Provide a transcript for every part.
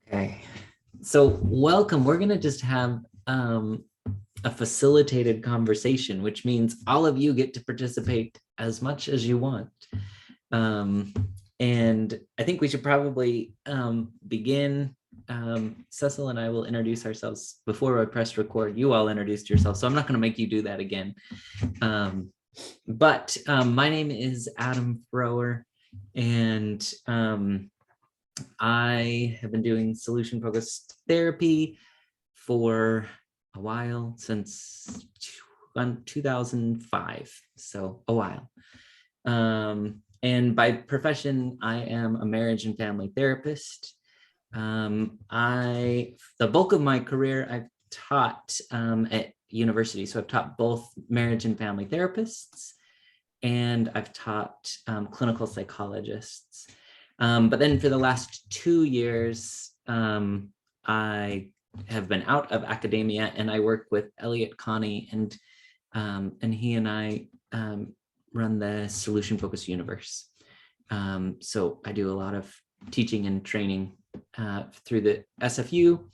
Okay, so welcome. We're gonna just have a facilitated conversation, which means all of you get to participate as much as you want. And I think we should probably begin. Cecil and I will introduce ourselves before I press record. You all introduced yourself, so I'm not going to make you do that again. But my name is Adam Froer, and I have been doing solution-focused therapy for a while, since 2005, so a while. And by profession, I am a marriage and family therapist. The bulk of my career I've taught at university, so I've taught both marriage and family therapists, and I've taught clinical psychologists. But then for the last 2 years, I have been out of academia, and I work with Elliot Connie, and he and I run the Solution Focused Universe. So I do a lot of teaching and training through the SFU,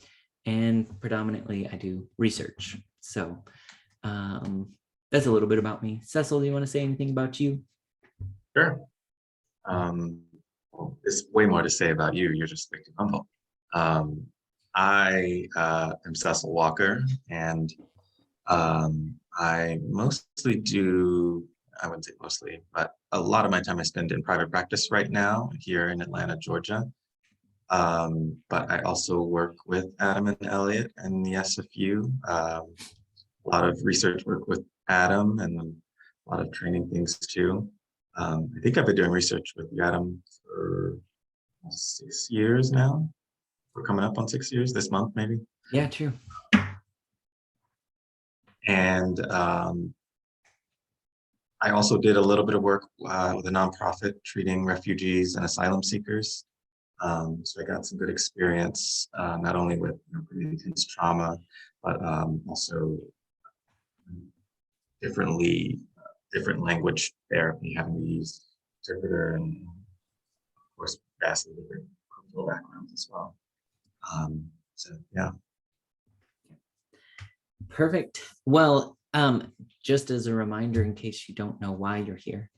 and predominantly I do research. So that's a little bit about me. Cecil, do you want to say anything about you? Sure. Well, there's way more to say about you. You're just way too humble. I am Cecil Walker, and I mostly do, I wouldn't say mostly, but a lot of my time I spend in private practice right now here in Atlanta, Georgia. But I also work with Adam and Elliot and the SFU. A lot of research work with Adam and a lot of training things too. I think I've been doing research with Adam for 6 years now. We're coming up on 6 years this month, maybe. Yeah, true. And I also did a little bit of work with a nonprofit treating refugees and asylum seekers. So I got some good experience, not only with pretty intense trauma, but also different language therapy, having to use interpreter, and of course vastly different cultural backgrounds as well. So yeah. Perfect. Well, just as a reminder, in case you don't know why you're here,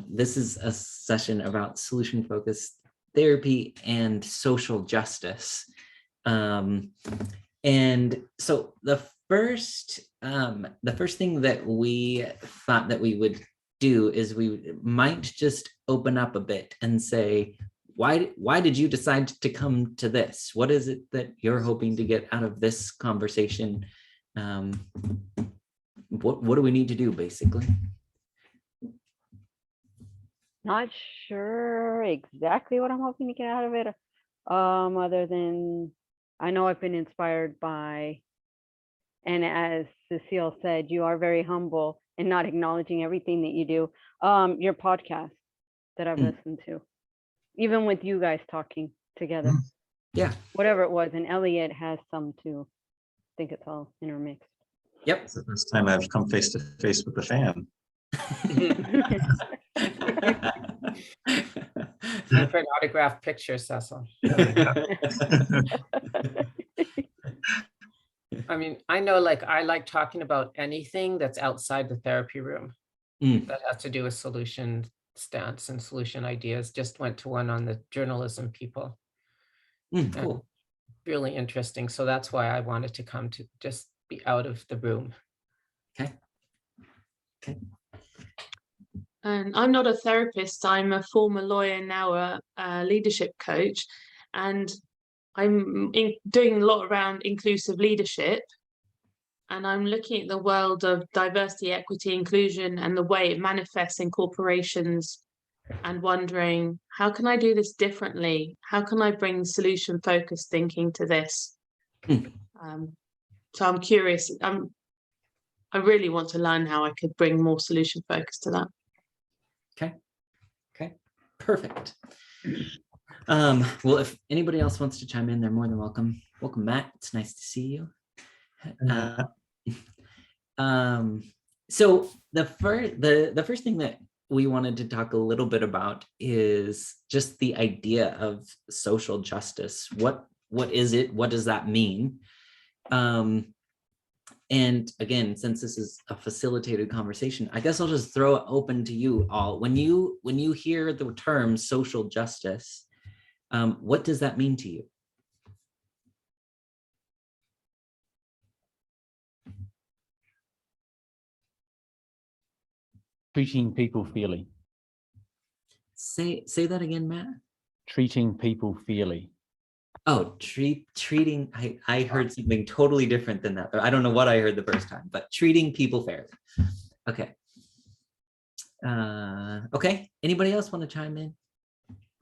this is a session about solution-focused therapy and social justice. And so the first thing that we thought that we would do is we might just open up a bit and say, why did you decide to come to this? What is it that you're hoping to get out of this conversation? What do we need to do, basically? Not sure exactly what I'm hoping to get out of it, other than I know I've been inspired by, and as Cecile said, you are very humble and not acknowledging everything that you do. Your podcast that I've listened to, even with you guys talking together. Yeah. Whatever it was, and Elliot has some too. I think it's all intermixed. Yep. It's the first time I've come face to face with a fan. Time for an autographed picture, Cecil. I mean, I know, like, I like talking about anything that's outside the therapy room that has to do with solution stance and solution ideas. Just went to one on the journalism people. Cool. Really interesting. So that's why I wanted to come, to just be out of the room. Okay. And I'm not a therapist. I'm a former lawyer, now a leadership coach, and I'm doing a lot around inclusive leadership. And I'm looking at the world of diversity, equity, inclusion, and the way it manifests in corporations, and wondering, how can I do this differently? How can I bring solution-focused thinking to this? So I'm curious. I really want to learn how I could bring more solution focus to that. Okay, perfect. Well, if anybody else wants to chime in, they're more than welcome. Welcome, Matt. It's nice to see you. So the first thing that we wanted to talk a little bit about is just the idea of social justice. What is it? What does that mean? And again, since this is a facilitated conversation, I guess I'll just throw it open to you all. When you hear the term social justice, what does that mean to you? Treating people fairly. Say that again, Matt. Treating people fairly. Oh, treating, I heard something totally different than that. I don't know what I heard the first time, but treating people fairly. Okay. Okay, anybody else want to chime in?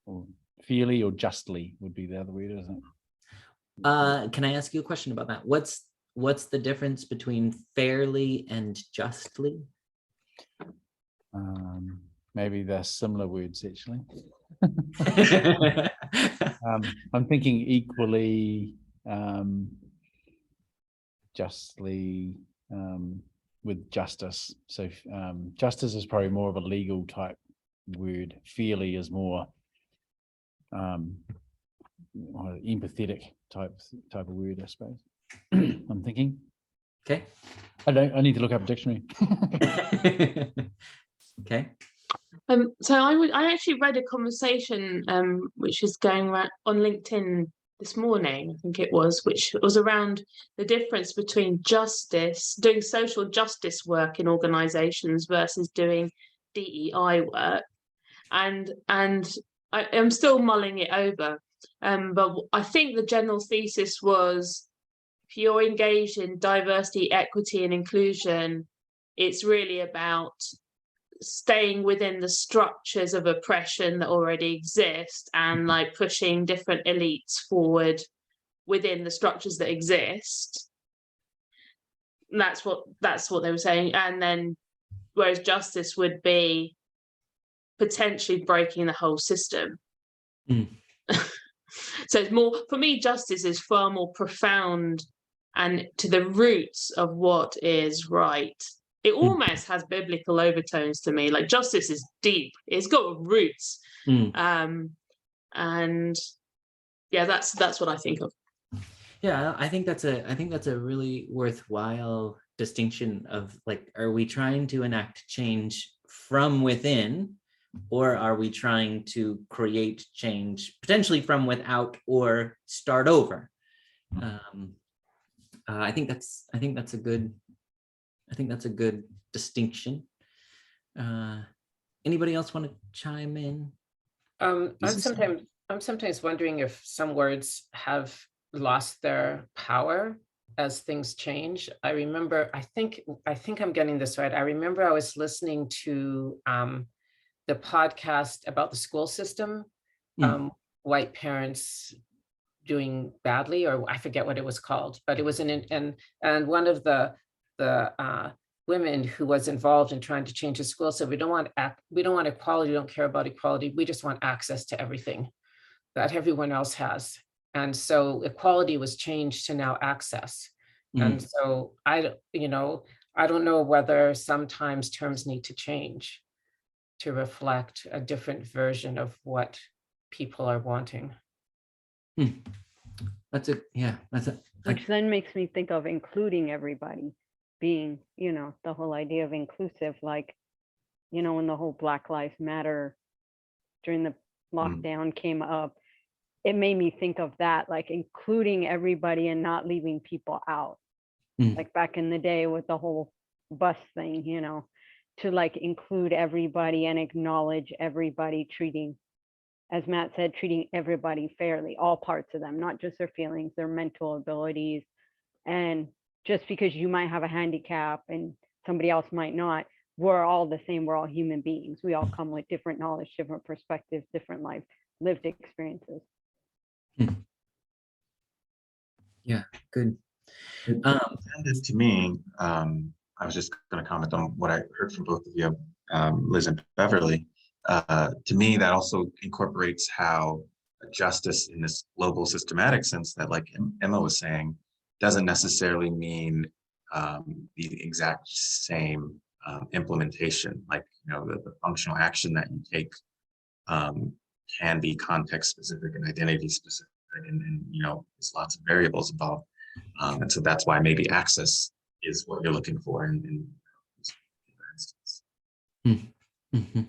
Or fairly or justly would be the other word, isn't it? Can I ask you a question about that? What's the difference between fairly and justly? Maybe they're similar words, actually. I'm thinking equally, justly, with justice. So justice is probably more of a legal type word. Fairly is more empathetic type of word, I suppose. I'm thinking. Okay. I need to look up a dictionary. Okay. So I actually read a conversation which is going around on LinkedIn this morning, I think it was, which was around the difference between doing social justice work in organizations versus doing DEI work. And I'm still mulling it over. But I think the general thesis was, if you're engaged in diversity, equity, and inclusion, it's really about staying within the structures of oppression that already exist and like pushing different elites forward within the structures that exist. And that's what they were saying. And then whereas justice would be potentially breaking the whole system. So it's more, for me, justice is far more profound and to the roots of what is right. It almost has biblical overtones to me. Like justice is deep; it's got roots, and yeah, that's what I think of. Yeah, I think that's a really worthwhile distinction of like, are we trying to enact change from within, or are we trying to create change potentially from without or start over? I think that's a good distinction. Anybody else want to chime in? I'm sometimes wondering if some words have lost their power as things change. I remember, I think I'm getting this right. I remember I was listening to the podcast about the school system, white parents doing badly, or I forget what it was called, but it was and one of the women who was involved in trying to change the school said, we don't want equality, we don't care about equality, we just want access to everything that everyone else has. And so equality was changed to now access. And so I don't know whether sometimes terms need to change to reflect a different version of what people are wanting. Which then makes me think of including everybody, being, the whole idea of inclusive, like, when the whole Black Lives Matter during the lockdown came up, it made me think of that, like including everybody and not leaving people out. Like back in the day with the whole bus thing, to like include everybody and acknowledge everybody, treating, as Matt said, treating everybody fairly, all parts of them, not just their feelings, their mental abilities. And just because you might have a handicap and somebody else might not, we're all the same. We're all human beings. We all come with different knowledge, different perspectives, different life, lived experiences. Yeah, good. To me, I was just going to comment on what I heard from both of you, Liz and Beverly. To me, that also incorporates how justice in this global systematic sense that, like Emma was saying, doesn't necessarily mean the exact same implementation, like, you know, the functional action that you take can be context specific and identity specific, and you know, there's lots of variables involved, and so that's why maybe access is what you're looking for in this instance. Mm-hmm.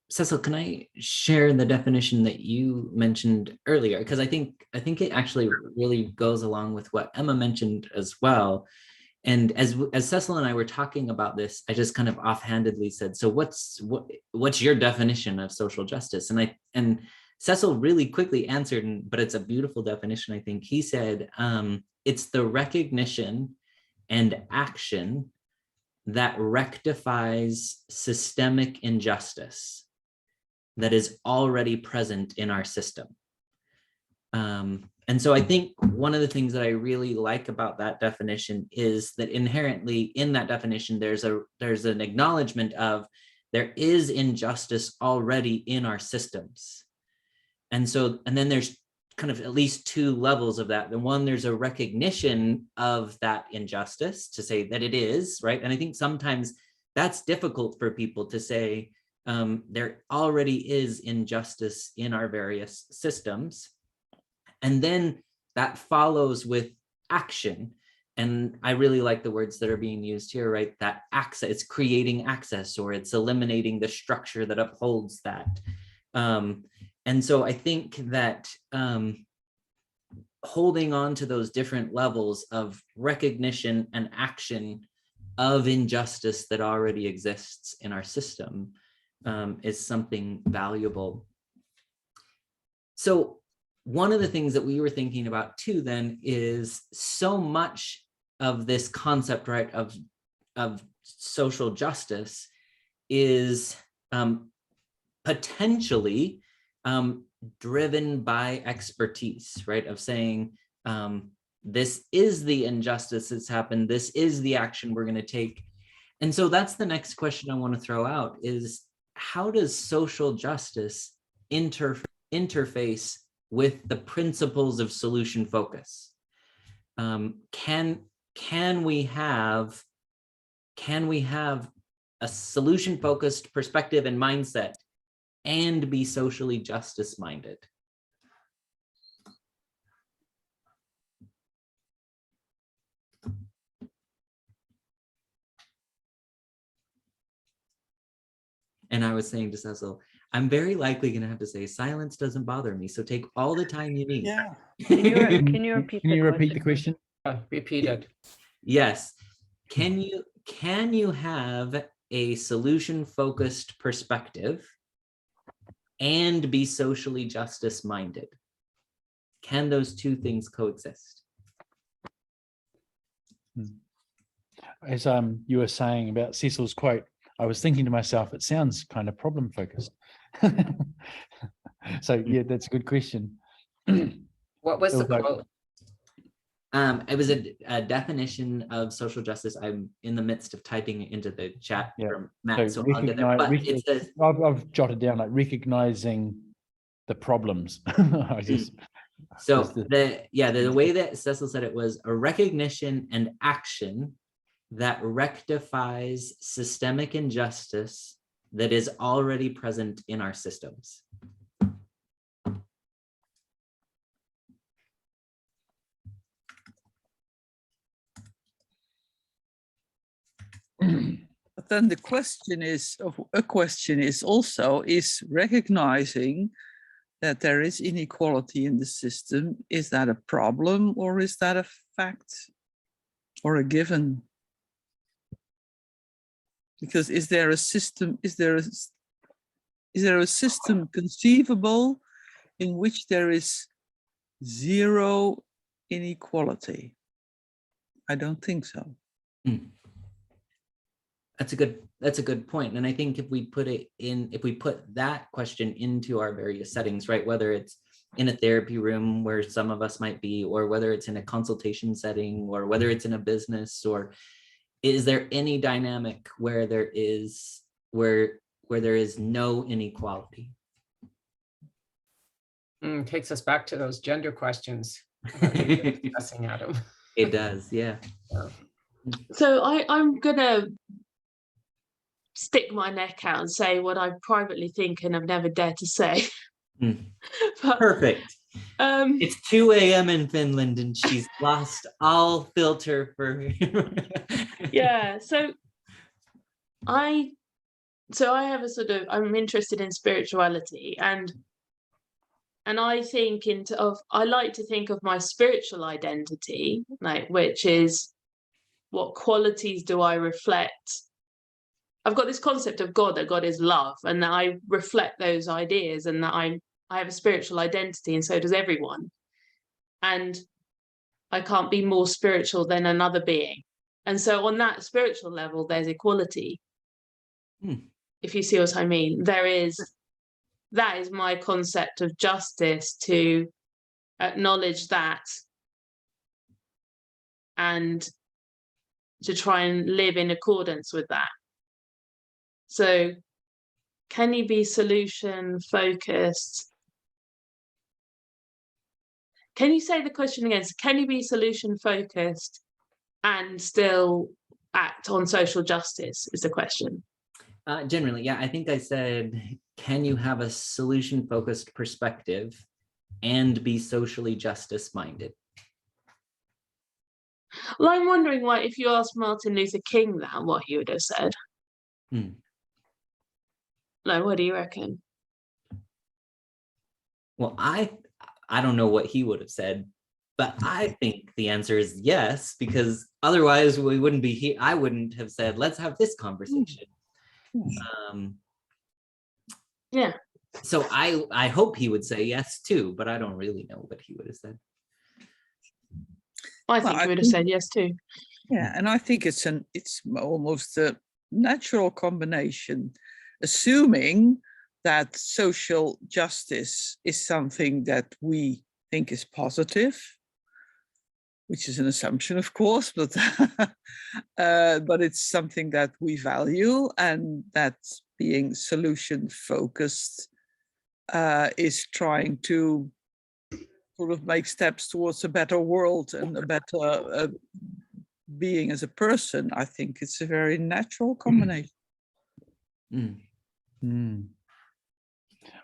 Cecil, can I share the definition that you mentioned earlier? Because I think it actually really goes along with what Emma mentioned as well. And as Cecil and I were talking about this, I just kind of offhandedly said, "So what's your definition of social justice?" And Cecil really quickly answered, but it's a beautiful definition. I think he said, "It's the recognition and action that rectifies systemic injustice that is already present in our system." And so I think one of the things that I really like about that definition is that inherently in that definition, there's an acknowledgement of there is injustice already in our systems. And then there's kind of at least two levels of that. The one, there's a recognition of that injustice to say that it is, right? And I think sometimes that's difficult for people to say, there already is injustice in our various systems. And then that follows with action. And I really like the words that are being used here, right? That access, it's creating access, or it's eliminating the structure that upholds that. And so I think that holding on to those different levels of recognition and action of injustice that already exists in our system is something valuable. So one of the things that we were thinking about too then is so much of this concept, right, of social justice is potentially driven by expertise, right, of saying this is the injustice that's happened, this is the action we're going to take. And so that's the next question I want to throw out is, how does social justice interface with the principles of solution focus? Can we have a solution focused perspective and mindset and be socially justice minded? And I was saying to Cecil, I'm very likely going to have to say silence doesn't bother me, so take all the time you need. Yeah. Can you repeat the question? Repeat it. Yes. Can you have a solution focused perspective and be socially justice minded? Can those two things coexist? As you were saying about Cecil's quote, I was thinking to myself, it sounds kind of problem focused. So yeah, that's a good question. What was the quote? It was a definition of social justice. I'm in the midst of typing it into the chat from Matt, so I'll get there. But it says, I've jotted down like recognizing the problems. I just so the way that Cecil said it was a recognition and action that rectifies systemic injustice that is already present in our systems. But then the question is, is recognizing that there is inequality in the system, is that a problem or is that a fact or a given? Because is there a system conceivable in which there is zero inequality? I don't think so. That's a good point. And I think if we put that question into our various settings, right, whether it's in a therapy room where some of us might be, or whether it's in a consultation setting, or whether it's in a business, or is there any dynamic where there is no inequality? Takes us back to those gender questions discussing, Adam. It does, yeah. So I'm gonna stick my neck out and say what I privately think and have never dared to say. Mm. But, Perfect. It's 2 a.m. in Finland and she's lost all filter for yeah, so I have a sort of, I'm interested in spirituality, and I think I like to think of my spiritual identity, like, which is, what qualities do I reflect? I've got this concept of God, that God is love, and that I reflect those ideas, and that I have a spiritual identity, and so does everyone. And I can't be more spiritual than another being. And so on that spiritual level, there's equality. If you see what I mean, that is my concept of justice, to acknowledge that and to try and live in accordance with that. So can you be solution focused? Can you say the question again? So can you be solution focused and still act on social justice, is the question. Generally, yeah, I think I said, can you have a solution-focused perspective and be socially justice-minded? Well, I'm wondering why, if you asked Martin Luther King that, what he would have said. Like, what do you reckon? Well, I don't know what he would have said, but I think the answer is yes, because otherwise we wouldn't be here. I wouldn't have said, let's have this conversation. Yeah. So I hope he would say yes too, but I don't really know what he would have said. I think he would have said yes too. Yeah, and I think it's almost a natural combination, assuming that social justice is something that we think is positive, which is an assumption, of course, but but it's something that we value, and that being solution focused is trying to sort of make steps towards a better world and a better being as a person. I think it's a very natural combination.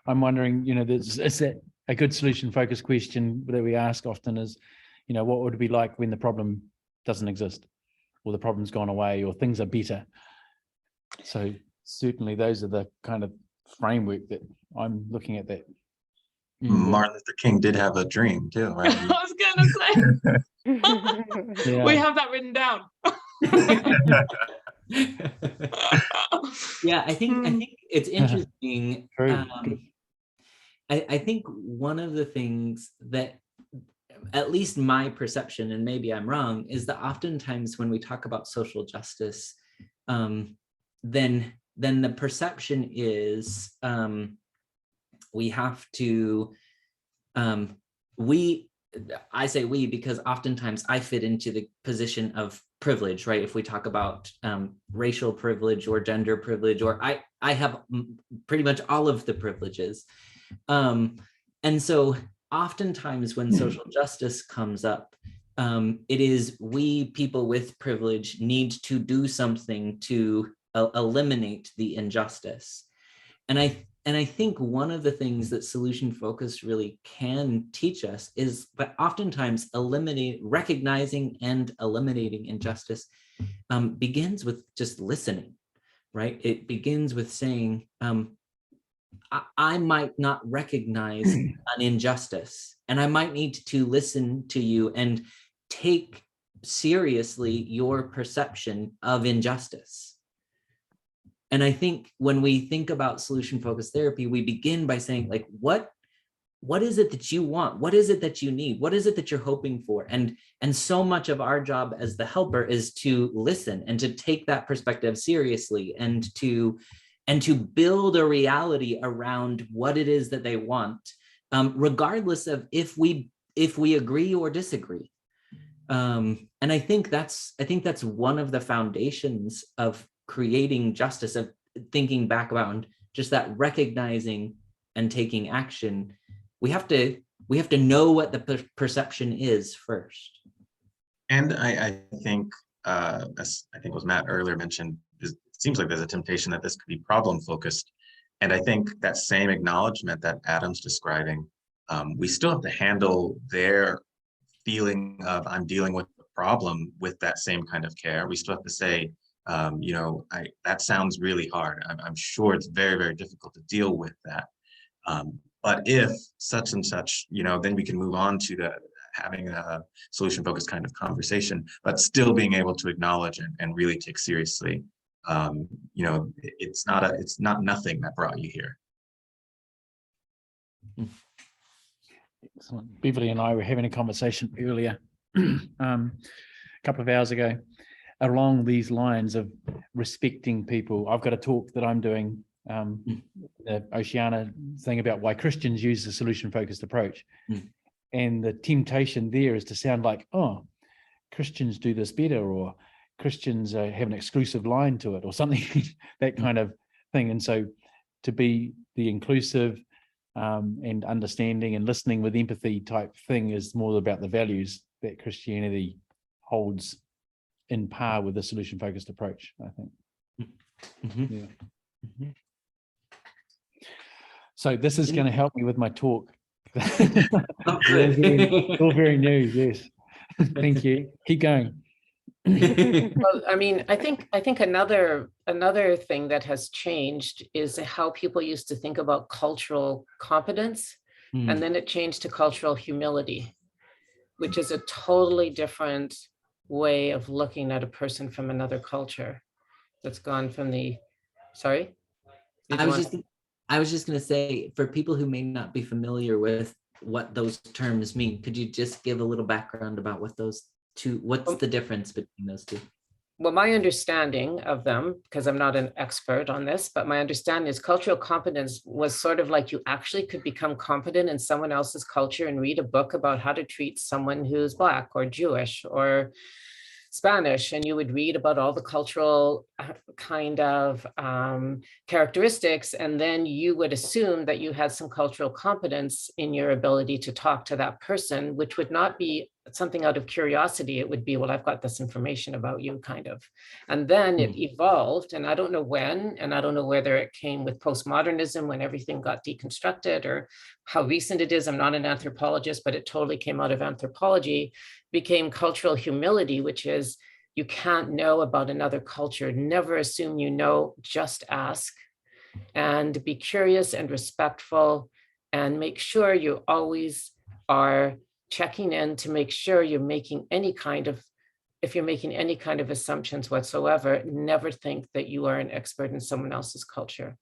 I'm wondering, is that a good solution-focused question that we ask often is, what would it be like when the problem doesn't exist, or the problem's gone away, or things are better? So certainly those are the kind of framework that I'm looking at that. Martin Luther King did have a dream too, right? I was gonna say, Yeah. we have that written down. Yeah, I think it's interesting. I think one of the things that, at least my perception, and maybe I'm wrong, is that oftentimes when we talk about social justice, then the perception is we have to, I say we because oftentimes I fit into the position of privilege, right? If we talk about racial privilege or gender privilege, or I have pretty much all of the privileges. And so oftentimes when social justice comes up, it is we people with privilege need to do something to eliminate the injustice. And I think one of the things that solution focus really can teach us is, but oftentimes recognizing and eliminating injustice begins with just listening, right? It begins with saying, I might not recognize an injustice, and I might need to listen to you and take seriously your perception of injustice. And I think when we think about solution-focused therapy, we begin by saying, like, what is it that you want? What is it that you need? What is it that you're hoping for? And so much of our job as the helper is to listen and to take that perspective seriously, and to build a reality around what it is that they want, regardless of if we agree or disagree. And I think that's one of the foundations of creating justice, of thinking back around just that recognizing and taking action. We have to know what the perception is first. And I think, as I think was Matt earlier mentioned, is seems like there's a temptation that this could be problem focused. And I think that same acknowledgement that Adam's describing, we still have to handle their feeling of I'm dealing with the problem with that same kind of care. We still have to say, you know, that sounds really hard. I'm sure it's very, very difficult to deal with that. But if such and such, you know, then we can move on to having a solution focused kind of conversation, but still being able to acknowledge and really take seriously, you know, it's not nothing that brought you here. Excellent. Beverly and I were having a conversation earlier, a couple of hours ago, along these lines of respecting people. I've got a talk that I'm doing, the Oceana thing about why Christians use the solution-focused approach. And the temptation there is to sound like, oh, Christians do this better, or Christians have an exclusive line to it, or something, that kind of thing. And so to be the inclusive and understanding and listening with empathy type thing is more about the values that Christianity holds in par with the solution-focused approach, I think. Yeah. So this is going to help me with my talk. Oh, good. All very new, yes. Thank you. Keep going. Well, I mean, I think another thing that has changed is how people used to think about cultural competence, and then it changed to cultural humility, which is a totally different way of looking at a person from another culture. That's gone from the, sorry? I was just going to say, for people who may not be familiar with what those terms mean, could you just give a little background about what those two, what's the difference between those two? Well, my understanding of them, because I'm not an expert on this, but my understanding is cultural competence was sort of like you actually could become competent in someone else's culture and read a book about how to treat someone who's Black or Jewish or Spanish, and you would read about all the cultural kind of characteristics, and then you would assume that you had some cultural competence in your ability to talk to that person, which would not be something out of curiosity. It would be, well, I've got this information about you, kind of. And then it evolved, and I don't know when, and I don't know whether it came with postmodernism when everything got deconstructed, or how recent it is. I'm not an anthropologist, but it totally came out of anthropology, became cultural humility, which is you can't know about another culture. Never assume you know, just ask, and be curious and respectful, and make sure you always are checking in to make sure you're making any kind of, if you're making any kind of assumptions whatsoever, never think that you are an expert in someone else's culture.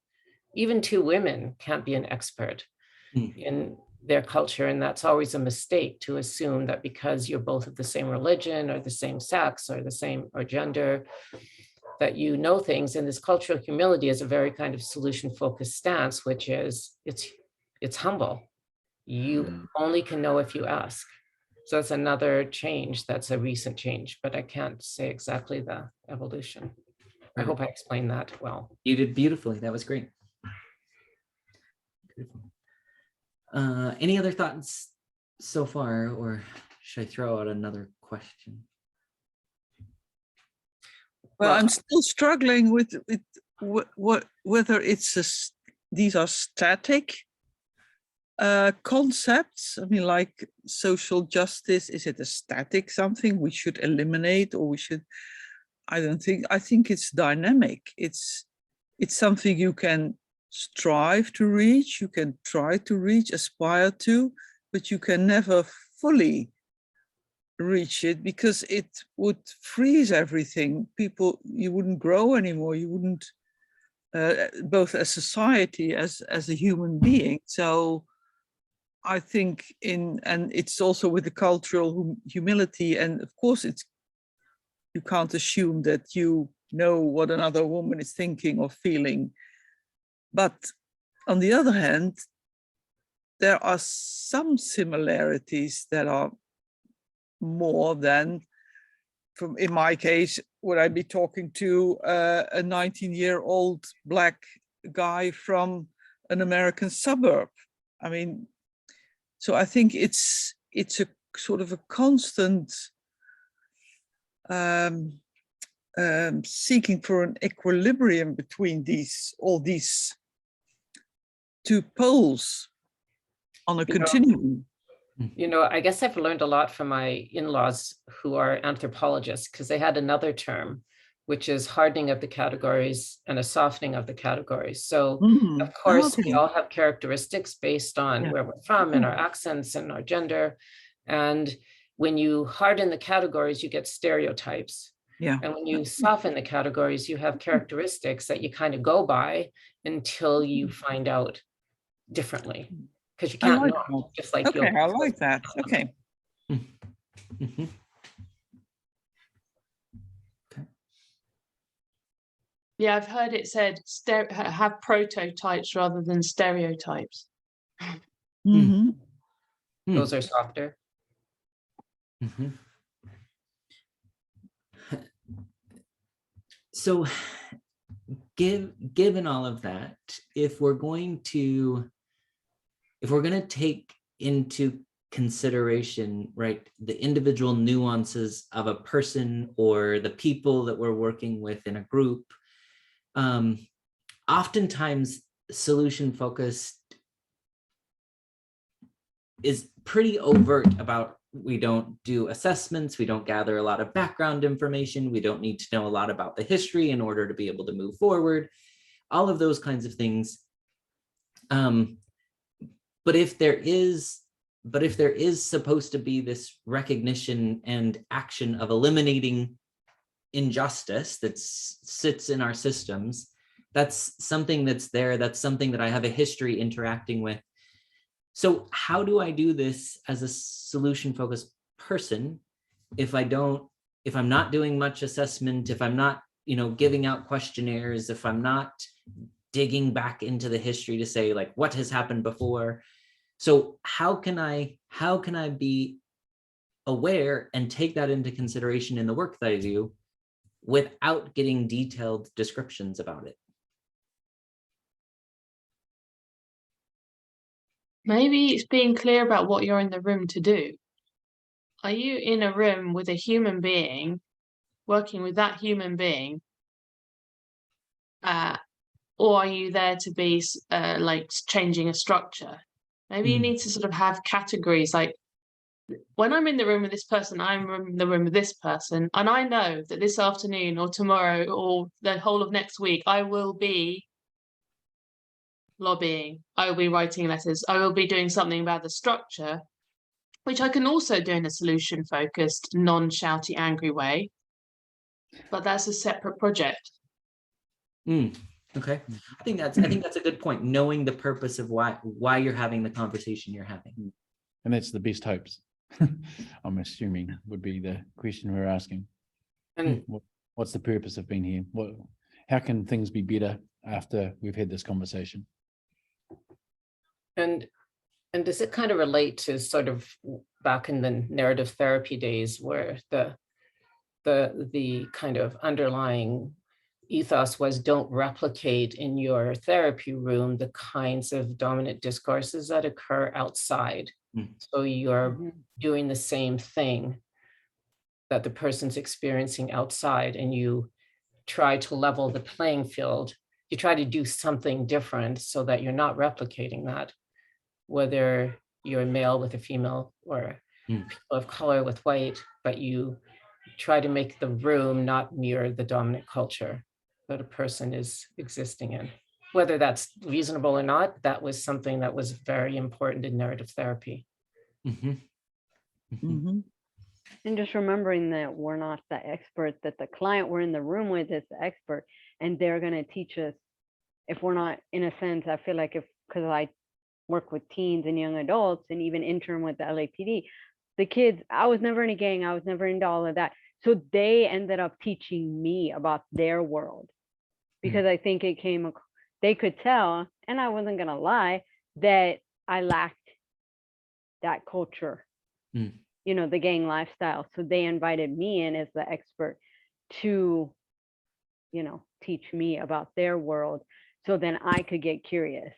Even two women can't be an expert in their culture, and that's always a mistake, to assume that because you're both of the same religion or the same sex or the same or gender, that you know things. And this cultural humility is a very kind of solution-focused stance, which is it's humble. You only can know if you ask. So that's another change. That's a recent change, but I can't say exactly the evolution. I hope I explained that well. You did beautifully. That was great. Any other thoughts so far, or should I throw out another question? Well, I'm still struggling with whether it's these are static concepts. I mean, like social justice, is it a static something we should eliminate, or we should? I think it's dynamic. It's something you can strive to reach, you can try to reach, aspire to, but you can never fully reach it, because it would freeze everything. People, you wouldn't grow anymore. You wouldn't, both as society, as a human being. So I think and it's also with the cultural humility, and of course you can't assume that you know what another woman is thinking or feeling. But on the other hand, there are some similarities that are more than, in my case, would I be talking to a 19-year-old Black guy from an American suburb? I mean, so I think it's a sort of a constant seeking for an equilibrium between all these two poles on a continuum. You know, I guess I've learned a lot from my in-laws who are anthropologists, because they had another term, which is hardening of the categories and a softening of the categories. So of course, we all have characteristics based on where we're from and our accents and our gender. And when you harden the categories, you get stereotypes. Yeah. And when you soften the categories, you have characteristics that you kind of go by until you find out differently. Because you can't know, just like okay, I like that. Okay. Mhm. Yeah, I've heard it said have prototypes rather than stereotypes. Mm-hmm. Those are softer. Mhm. So given all of that, if we're going to take into consideration, right, the individual nuances of a person or the people that we're working with in a group, oftentimes solution focused is pretty overt about, we don't do assessments, we don't gather a lot of background information, we don't need to know a lot about the history in order to be able to move forward, all of those kinds of things. But if there is supposed to be this recognition and action of eliminating injustice that sits in our systems, that's something that's there, that's something that I have a history interacting with. So how do I do this as a solution-focused person if I'm not doing much assessment, if I'm not, giving out questionnaires, if I'm not digging back into the history to say, like, what has happened before? So how can I be aware and take that into consideration in the work that I do without getting detailed descriptions about it? Maybe it's being clear about what you're in the room to do. Are you in a room with a human being, working with that human being, or are you there to be like changing a structure? Maybe you need to sort of have categories, like, when I'm in the room with this person, I'm in the room with this person, and I know that this afternoon or tomorrow or the whole of next week, I will be lobbying, I will be writing letters, I will be doing something about the structure, which I can also do in a solution-focused, non-shouty, angry way. But that's a separate project. Okay, I think that's a good point. Knowing the purpose of why you're having the conversation you're having, and that's the best hopes. I'm assuming would be the question we're asking. And What's the purpose of being here? How can things be better after we've had this conversation? And does it kind of relate to sort of back in the narrative therapy days where the kind of underlying ethos was, don't replicate in your therapy room the kinds of dominant discourses that occur outside. So you're doing the same thing that the person's experiencing outside, and you try to level the playing field. You try to do something different so that you're not replicating that, whether you're a male with a female or people of color with white, but you try to make the room not mirror the dominant culture that a person is existing in. Whether that's reasonable or not, that was something that was very important in narrative therapy. And just remembering that we're not the expert, that the client we're in the room with is the expert, and they're going to teach us. If we're not, in a sense, I feel like because I work with teens and young adults and even intern with the LAPD, the kids, I was never in a gang, I was never into all of that. So they ended up teaching me about their world, because I think they could tell, and I wasn't going to lie, that I lacked that culture, the gang lifestyle. So they invited me in as the expert to, teach me about their world. So then I could get curious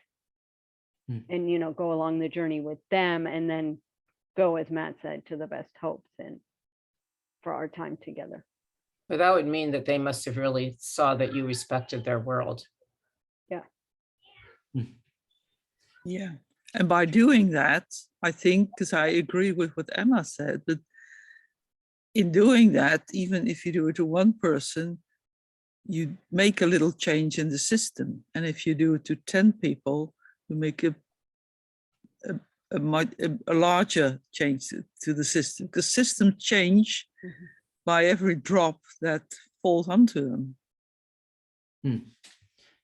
and, go along the journey with them, and then go, as Matt said, to the best hopes and for our time together. But that would mean that they must have really saw that you respected their world. Yeah. And by doing that, I think, because I agree with what Emma said, but in doing that, even if you do it to one person, you make a little change in the system. And if you do it to 10 people, you make a larger change to the system, because systems change by every drop that falls onto them.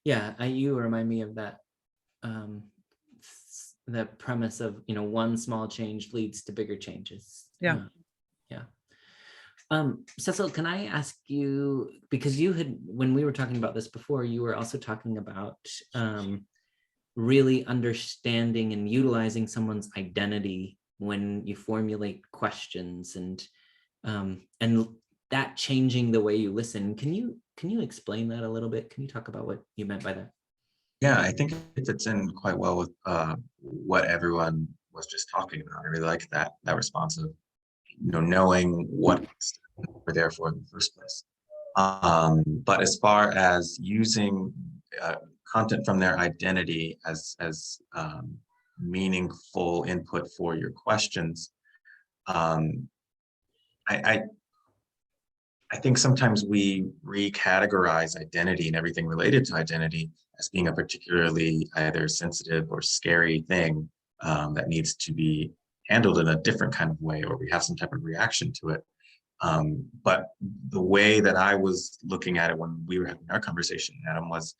Yeah, you remind me of that. The premise of, one small change leads to bigger changes. Yeah. Cecil, can I ask you, because you had, when we were talking about this before, you were also talking about really understanding and utilizing someone's identity when you formulate questions, and that changing the way you listen. Can you explain that a little bit? Can you talk about what you meant by that? Yeah, I think it fits in quite well with what everyone was just talking about. I really like that response of, knowing what we're there for in the first place. But as far as using content from their identity as meaningful input for your questions, I think sometimes we recategorize identity and everything related to identity as being a particularly either sensitive or scary thing that needs to be handled in a different kind of way, or we have some type of reaction to it. But the way that I was looking at it when we were having our conversation, Adam, was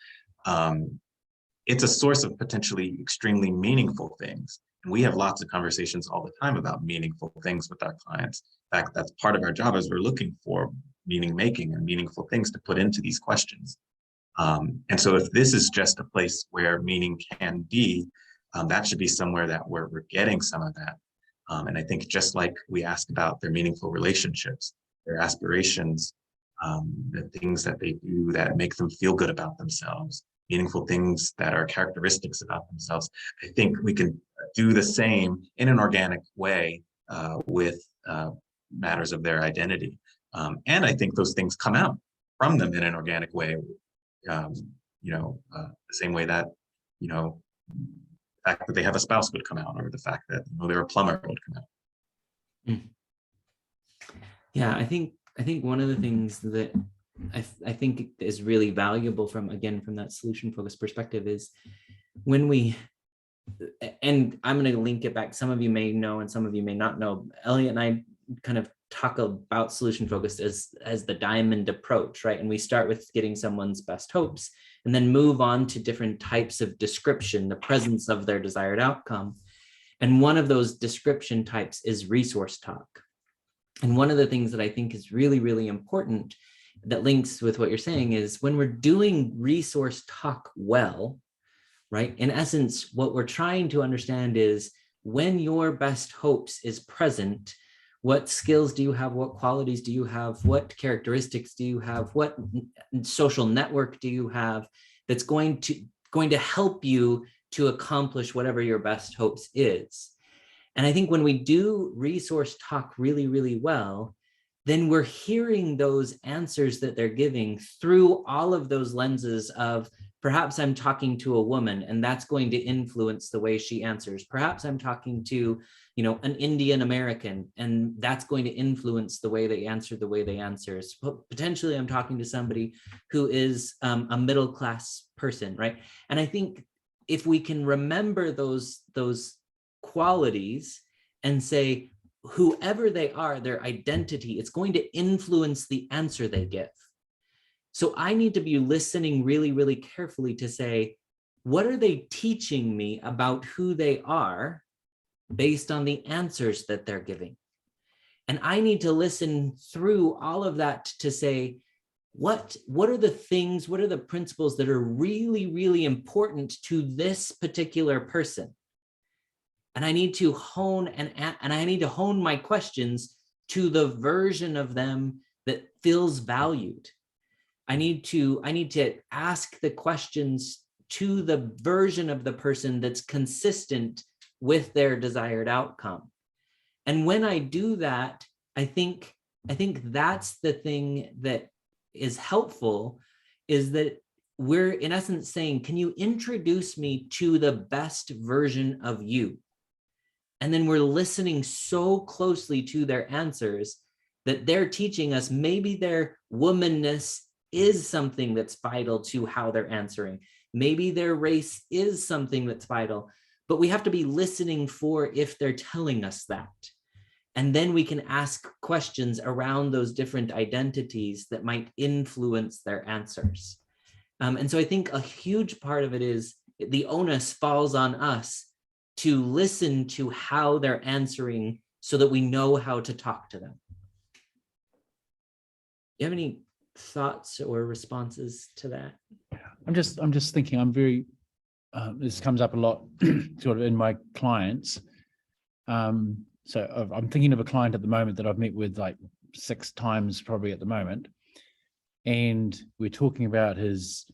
it's a source of potentially extremely meaningful things. And we have lots of conversations all the time about meaningful things with our clients. In fact, that's part of our job, is we're looking for meaning making and meaningful things to put into these questions. And so if this is just a place where meaning can be, that should be somewhere that we're getting some of that. And I think just like we ask about their meaningful relationships, their aspirations, the things that they do that make them feel good about themselves, meaningful things that are characteristics about themselves, I think we can do the same in an organic way with matters of their identity. And I think those things come out from them in an organic way, the same way that, the fact that they have a spouse would come out, or the fact that they're a plumber would come out. Yeah, I think one of the things that I think is really valuable from that solution focused perspective is when we, and I'm going to link it back, some of you may know and some of you may not know, Elliot and I kind of talk about solution focused as the diamond approach, right? And we start with getting someone's best hopes and then move on to different types of description, the presence of their desired outcome. And one of those description types is resource talk. And one of the things that I think is really, really important that links with what you're saying is when we're doing resource talk well, right? In essence, what we're trying to understand is when your best hopes is present, what skills do you have? What qualities do you have? What characteristics do you have? What social network do you have that's going to help you to accomplish whatever your best hopes is? And I think when we do resource talk really, really well, then we're hearing those answers that they're giving through all of those lenses of perhaps I'm talking to a woman and that's going to influence the way she answers. Perhaps I'm talking to, an Indian American and that's going to influence the way they answer the way they answer. Potentially I'm talking to somebody who is a middle-class person, right? And I think if we can remember those qualities and say, whoever they are, their identity, it's going to influence the answer they give. So I need to be listening really, really carefully to say, what are they teaching me about who they are based on the answers that they're giving? And I need to listen through all of that to say, what are the things, what are the principles that are really, really important to this particular person? And I need to hone and I need to hone my questions to the version of them that feels valued. I need to ask the questions to the version of the person that's consistent with their desired outcome. And when I do that, I think that's the thing that is helpful is that we're in essence saying, can you introduce me to the best version of you? And then we're listening so closely to their answers that they're teaching us maybe their womanness is something that's vital to how they're answering. Maybe their race is something that's vital, but we have to be listening for if they're telling us that. And then we can ask questions around those different identities that might influence their answers. And so I think a huge part of it is the onus falls on us to listen to how they're answering so that we know how to talk to them. You have any thoughts or responses to that? I'm just thinking, I'm very, this comes up a lot sort of in my clients. So I'm thinking of a client at the moment that I've met with like 6 times probably at the moment. And we're talking about he's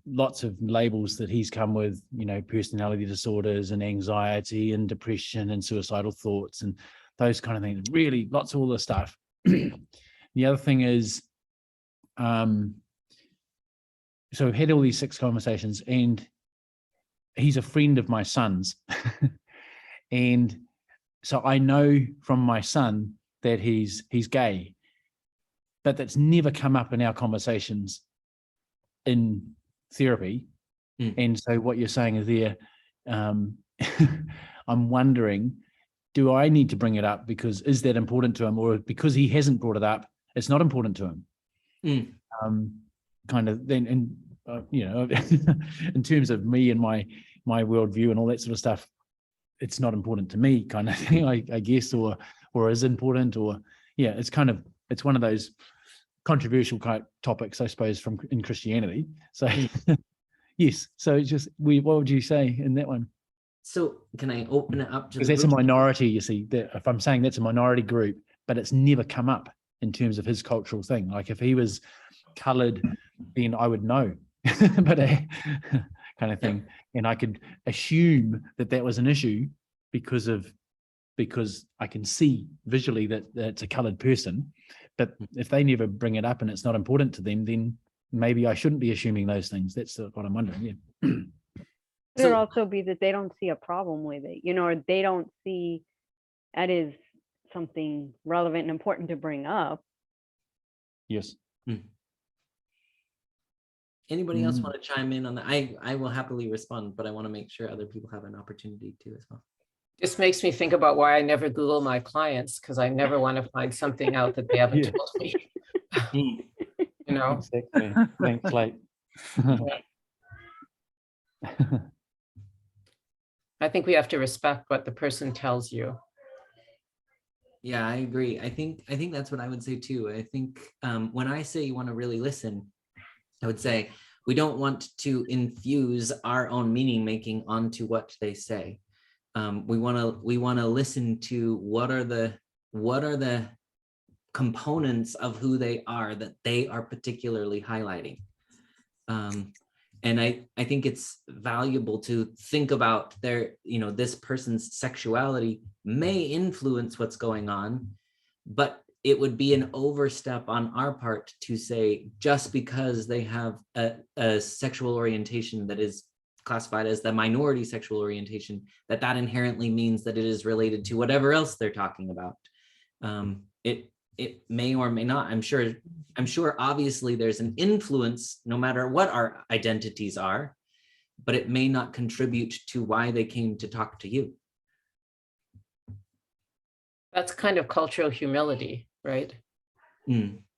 lots of labels that he's come with, you know, personality disorders and anxiety and depression and suicidal thoughts and those kind of things, really lots of all this stuff. The other thing is, so we've had all these 6 conversations and he's a friend of my son's. And so I know from my son that he's gay, but that's never come up in our conversations in therapy. And so what you're saying is there, I'm wondering, do I need to bring it up because is that important to him, or because he hasn't brought it up, it's not important to him? Kind of then, and you know, in terms of me and my worldview and all that sort of stuff, it's not important to me, kind of thing, I guess, or is important, or yeah, it's one of those controversial kind of topics, I suppose, in Christianity. So yes, so it's just what would you say in that one? So can I open it up to because that's a minority, you see, that if I'm saying that's a minority group, but it's never come up in terms of his cultural thing. Like if he was colored, then I would know, but kind of thing. And I could assume that was an issue because I can see visually that it's a colored person. But if they never bring it up and it's not important to them, then maybe I shouldn't be assuming those things. That's what I'm wondering. Yeah. Could it also be that they don't see a problem with it, you know, or they don't see that is something relevant and important to bring up? Yes. Anybody else want to chime in on that? I will happily respond, but I want to make sure other people have an opportunity to as well. This makes me think about why I never Google my clients, because I never want to find something out that they haven't told me. You know? Exactly. Thanks, Slate. I think we have to respect what the person tells you. Yeah, I agree. I think that's what I would say too. I think when I say you want to really listen, I would say we don't want to infuse our own meaning making onto what they say. We want to listen to what are the components of who they are that they are particularly highlighting. And I think it's valuable to think about this person's sexuality may influence what's going on, but it would be an overstep on our part to say just because they have a sexual orientation that is classified as the minority sexual orientation, that inherently means that it is related to whatever else they're talking about. It may or may not. I'm sure obviously there's an influence no matter what our identities are, but it may not contribute to why they came to talk to you. That's kind of cultural humility, right?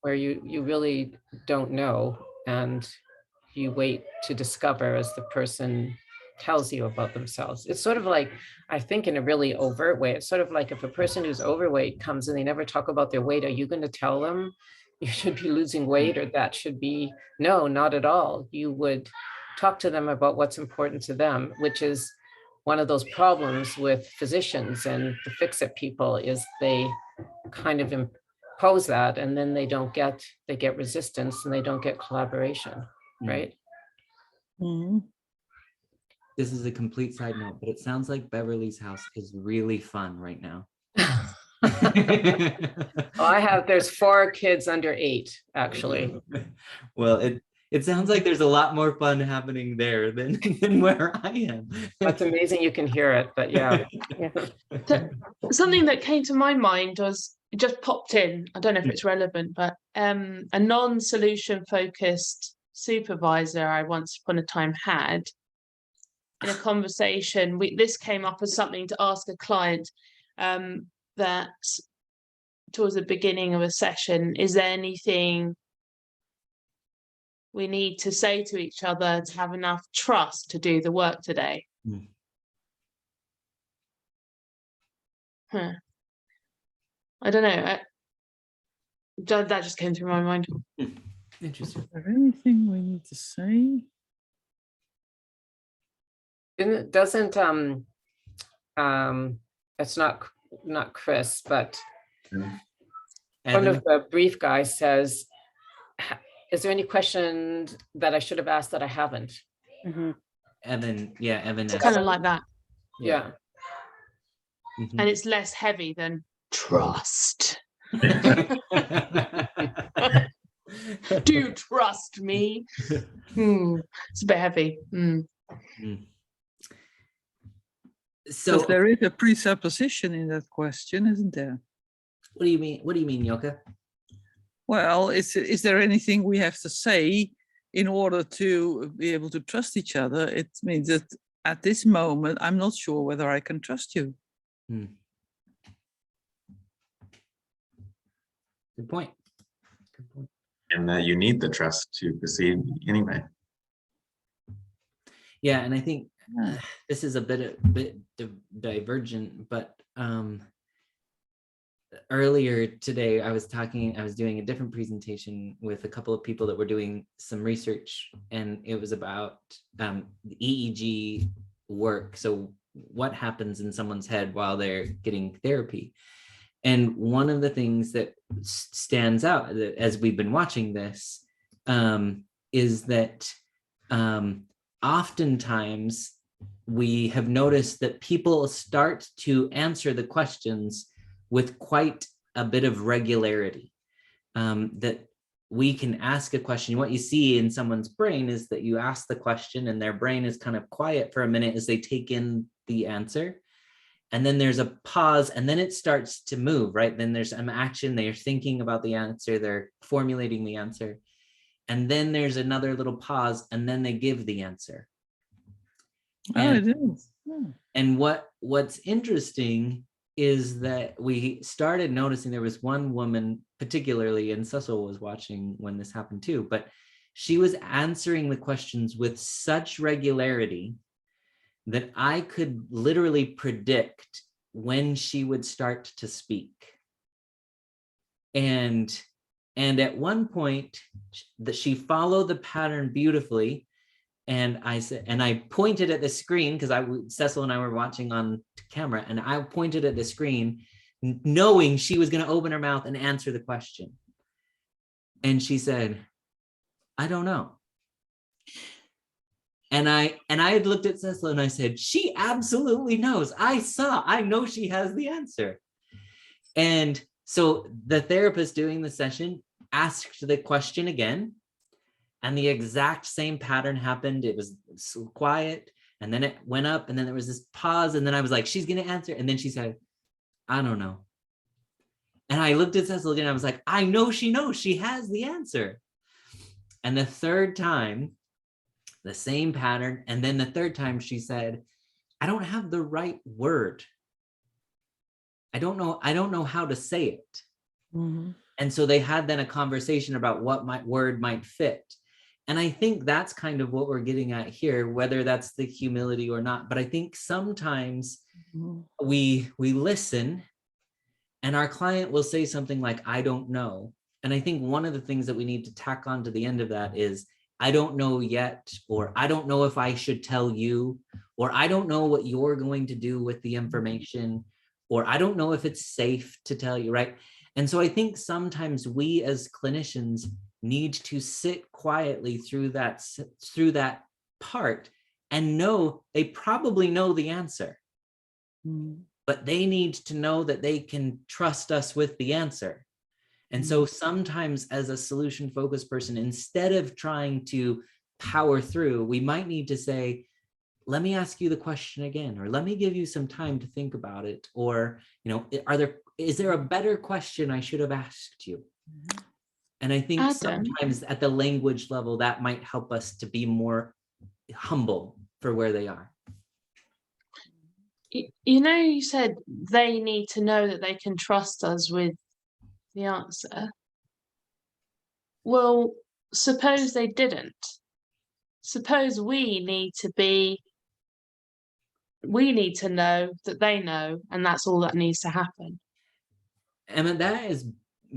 Where you really don't know and you wait to discover as the person tells you about themselves. It's sort of like, I think in a really overt way, it's sort of like if a person who's overweight comes and they never talk about their weight, are you going to tell them you should be losing weight, or that should be, no, not at all. You would talk to them about what's important to them, which is one of those problems with physicians and the fix-it people is they kind of impose that, and then they get resistance and they don't get collaboration, right? This is a complete side note, but it sounds like Beverly's house is really fun right now. Oh, there's 4 kids under 8, actually. Well, it sounds like there's a lot more fun happening there than where I am. That's amazing you can hear it, but yeah. So, something that came to my mind was, it just popped in, I don't know if it's relevant, but a non-solution focused supervisor I once upon a time had in a conversation. This came up as something to ask a client, that towards the beginning of a session, is there anything we need to say to each other to have enough trust to do the work today? I don't know. That just came through my mind. Interesting. Is there anything we need to say? Doesn't it's not Chris, but one Evan? of the brief guys says, is there any question that I should have asked that I haven't? Evan, yeah, Evan. It's kind of like that. Yeah. Mhm. And it's less heavy than trust. Do you trust me? It's a bit heavy. So Because there is a presupposition in that question, isn't there? what do you mean? What do you mean, Yoka? Well, is there anything we have to say in order to be able to trust each other? It means that at this moment, I'm not sure whether I can trust you. Good point. Good point. And that you need the trust to proceed anyway. Yeah, and I think this is a bit divergent, but earlier today I was doing a different presentation with a couple of people that were doing some research, and it was about the EEG work. So what happens in someone's head while they're getting therapy? And one of the things that stands out as we've been watching this is that oftentimes we have noticed that people start to answer the questions with quite a bit of regularity. That we can ask a question. What you see in someone's brain is that you ask the question and their brain is kind of quiet for a minute as they take in the answer. And then there's a pause, and then it starts to move, right? Then there's an action, they're thinking about the answer, they're formulating the answer. And then there's another little pause, and then they give the answer. And, it is. and what's interesting is that we started noticing there was one woman, particularly, and Cecil was watching when this happened too, but she was answering the questions with such regularity that I could literally predict when she would start to speak. And at one point that she followed the pattern beautifully. And I said, and I pointed at the screen because Cecil and I were watching on camera, and I pointed at the screen knowing she was going to open her mouth and answer the question. And she said, I don't know. And I had looked at Cecil and I said, she absolutely knows. I know she has the answer. And so the therapist doing the session asked the question again, and the exact same pattern happened. It was so quiet, and then it went up, and then there was this pause, and then I was like, she's going to answer. And then she said, I don't know. And I looked at Cecil again, and I was like, I know she knows. She has the answer. And the third time, the same pattern. And then the third time she said, I don't have the right word. I don't know how to say it. And so they had then a conversation about what word might fit. And I think that's kind of what we're getting at here, whether that's the humility or not. But I think sometimes we listen and our client will say something like, I don't know. And I think one of the things that we need to tack on to the end of that is, I don't know yet, or I don't know if I should tell you, or I don't know what you're going to do with the information, or I don't know if it's safe to tell you, right? And so I think sometimes we as clinicians need to sit quietly through that part and know they probably know the answer. but they need to know that they can trust us with the answer. And so sometimes as a solution focused person, instead of trying to power through, we might need to say, let me ask you the question again, or let me give you some time to think about it. Or, you know, is there a better question I should have asked you? And I think sometimes at the language level, that might help us to be more humble for where they are. You know, you said they need to know that they can trust us with the answer. Well, suppose they didn't. Suppose we need to know that they know, and that's all that needs to happen. Emma, that is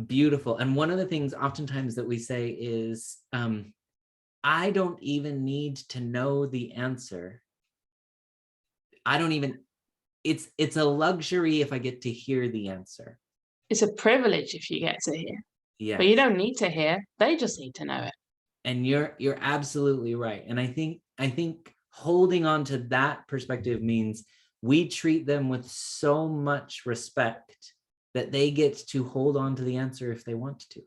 beautiful. And one of the things oftentimes that we say is, I don't even need to know the answer. It's a luxury if I get to hear the answer. It's a privilege if you get to hear. Yeah. But you don't need to hear. They just need to know it. And you're absolutely right. And I think holding on to that perspective means we treat them with so much respect that they get to hold on to the answer if they want to.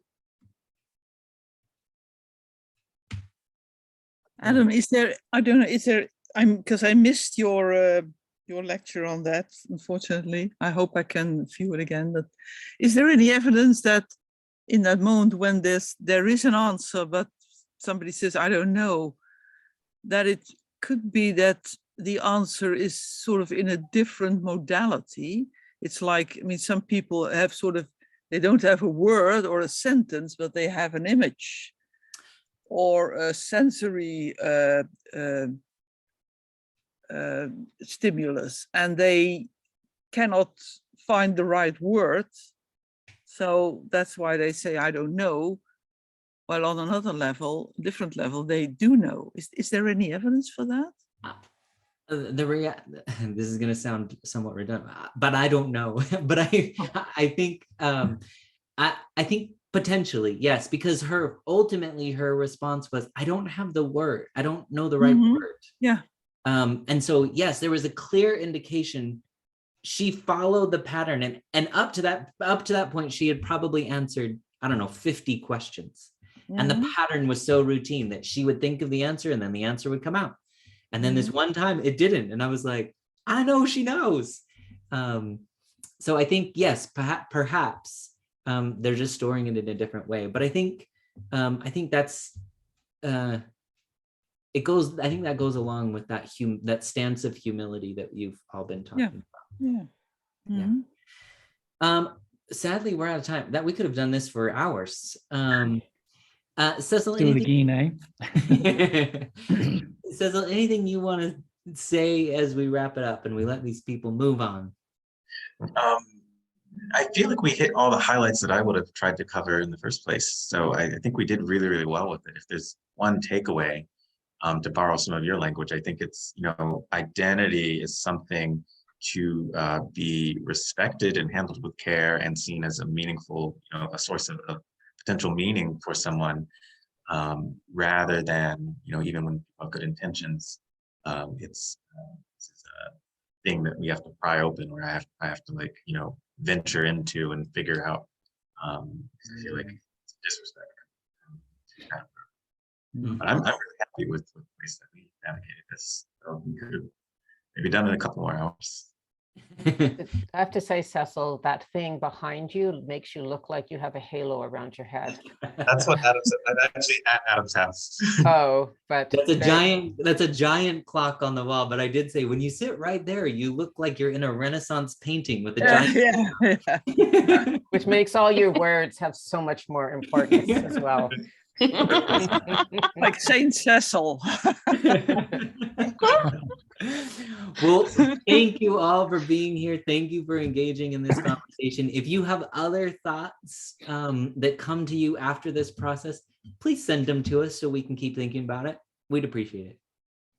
Adam, because I missed your lecture on that, unfortunately. I hope I can view it again, but is there any evidence that in that moment when there is an answer, but somebody says, I don't know, that it could be that the answer is sort of in a different modality? It's like, I mean, some people have they don't have a word or a sentence, but they have an image or a sensory stimulus, and they cannot find the right word. So that's why they say, I don't know. While on another level, different level, they do know. Is there any evidence for that? This is going to sound somewhat redundant, but I don't know. But I think potentially, yes, because ultimately her response was, I don't have the word. I don't know the right word. Yeah. And so, yes, there was a clear indication. She followed the pattern, and up to that point, she had probably answered, I don't know, 50 questions. And the pattern was so routine that she would think of the answer and then the answer would come out. And then this one time it didn't. And I was like, I know she knows. So I think, yes, perhaps they're just storing it in a different way. But I think that's, I think that goes along with that stance of humility that you've all been talking about. Yeah. Sadly, we're out of time. That we could have done this for hours. Cecil, Do it again, eh? Cecil, anything you want to say as we wrap it up and we let these people move on? I feel like we hit all the highlights that I would have tried to cover in the first place. So I think we did really, really well with it. If there's one takeaway, to borrow some of your language, I think it's, identity is something to be respected and handled with care and seen as a meaningful, a source of potential meaning for someone, rather than, even when people have good intentions, it's a thing that we have to pry open, or I have to venture into and figure out. I feel like it's disrespect. But I'm really happy with the ways that we navigated this. So we could have maybe done it in a couple more hours. I have to say, Cecil, that thing behind you makes you look like you have a halo around your head. That's what Adam said. I'm actually at Adam's house. Oh, but that's a giant clock on the wall. But I did say, when you sit right there, you look like you're in a Renaissance painting with a giant. Which makes all your words have so much more importance as well. Like Saint Cecil. Well, thank you all for being here. Thank you for engaging in this conversation. If you have other thoughts that come to you after this process, please send them to us so we can keep thinking about it. We'd appreciate it.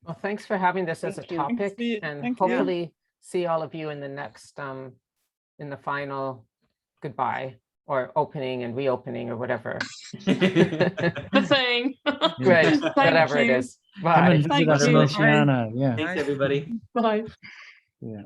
Well, thanks for having this as a topic, and hopefully see all of you in the next, in the final goodbye, or opening and reopening, or whatever. The thing. Right, whatever it is. Bye. Come and visit us in Luciana. Yeah. Thanks, everybody. Bye. Yeah.